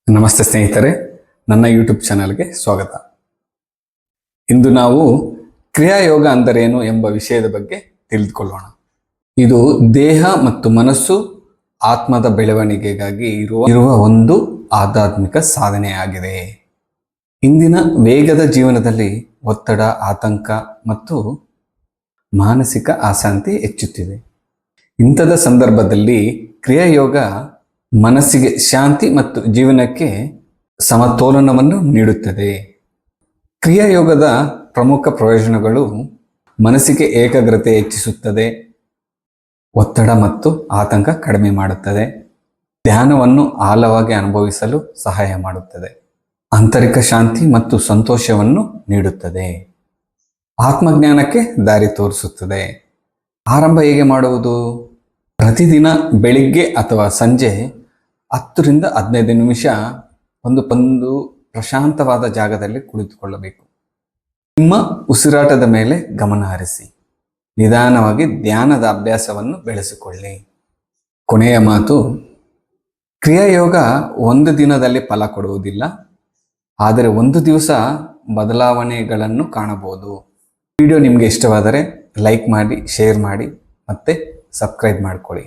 ನಮಸ್ತೆ ಸ್ನೇಹಿತರೆ, ನನ್ನ ಯೂಟ್ಯೂಬ್ ಚಾನಲ್ಗೆ ಸ್ವಾಗತ. ಇಂದು ನಾವು ಕ್ರಿಯಾಯೋಗ ಅಂದರೇನು ಎಂಬ ವಿಷಯದ ಬಗ್ಗೆ ತಿಳಿದುಕೊಳ್ಳೋಣ. ಇದು ದೇಹ ಮತ್ತು ಮನಸ್ಸು ಆತ್ಮದ ಬೆಳವಣಿಗೆಗಾಗಿ ಇರುವ ಒಂದು ಆಧ್ಯಾತ್ಮಿಕ ಸಾಧನೆಯಾಗಿದೆ. ಇಂದಿನ ವೇಗದ ಜೀವನದಲ್ಲಿ ಒತ್ತಡ, ಆತಂಕ ಮತ್ತು ಮಾನಸಿಕ ಅಶಾಂತಿ ಹೆಚ್ಚುತ್ತಿದೆ. ಇಂಥದ ಸಂದರ್ಭದಲ್ಲಿ ಕ್ರಿಯಾಯೋಗ ಮನಸ್ಸಿಗೆ ಶಾಂತಿ ಮತ್ತು ಜೀವನಕ್ಕೆ ಸಮತೋಲನವನ್ನು ನೀಡುತ್ತದೆ. ಕ್ರಿಯಾಯೋಗದ ಪ್ರಮುಖ ಪ್ರಯೋಜನಗಳು: ಮನಸ್ಸಿಗೆ ಏಕಾಗ್ರತೆ ಹೆಚ್ಚಿಸುತ್ತದೆ, ಒತ್ತಡ ಮತ್ತು ಆತಂಕ ಕಡಿಮೆ ಮಾಡುತ್ತದೆ, ಧ್ಯಾನವನ್ನು ಆಳವಾಗಿ ಅನುಭವಿಸಲು ಸಹಾಯ ಮಾಡುತ್ತದೆ, ಆಂತರಿಕ ಶಾಂತಿ ಮತ್ತು ಸಂತೋಷವನ್ನು ನೀಡುತ್ತದೆ, ಆತ್ಮಜ್ಞಾನಕ್ಕೆ ದಾರಿ ತೋರಿಸುತ್ತದೆ. ಆರಂಭ ಹೇಗೆ ಮಾಡುವುದು? ಪ್ರತಿದಿನ ಬೆಳಿಗ್ಗೆ ಅಥವಾ ಸಂಜೆ 10 ರಿಂದ 15 ನಿಮಿಷ ಒಂದು ಪ್ರಶಾಂತವಾದ ಜಾಗದಲ್ಲಿ ಕುಳಿತುಕೊಳ್ಳಬೇಕು. ನಿಮ್ಮ ಉಸಿರಾಟದ ಮೇಲೆ ಗಮನ ಹರಿಸಿ ನಿಧಾನವಾಗಿ ಧ್ಯಾನದ ಅಭ್ಯಾಸವನ್ನು ಬೆಳೆಸಿಕೊಳ್ಳಿ. ಕೊನೆಯ ಮಾತು: ಕ್ರಿಯಾಯೋಗ ಒಂದು ದಿನದಲ್ಲಿ ಫಲ ಕೊಡುವುದಿಲ್ಲ, ಆದರೆ ಒಂದು ದಿವಸ ಬದಲಾವಣೆಗಳನ್ನು ಕಾಣಬಹುದು. ವಿಡಿಯೋ ನಿಮಗೆ ಇಷ್ಟವಾದರೆ ಲೈಕ್ ಮಾಡಿ, ಶೇರ್ ಮಾಡಿ ಮತ್ತು ಸಬ್ಸ್ಕ್ರೈಬ್ ಮಾಡಿಕೊಳ್ಳಿ.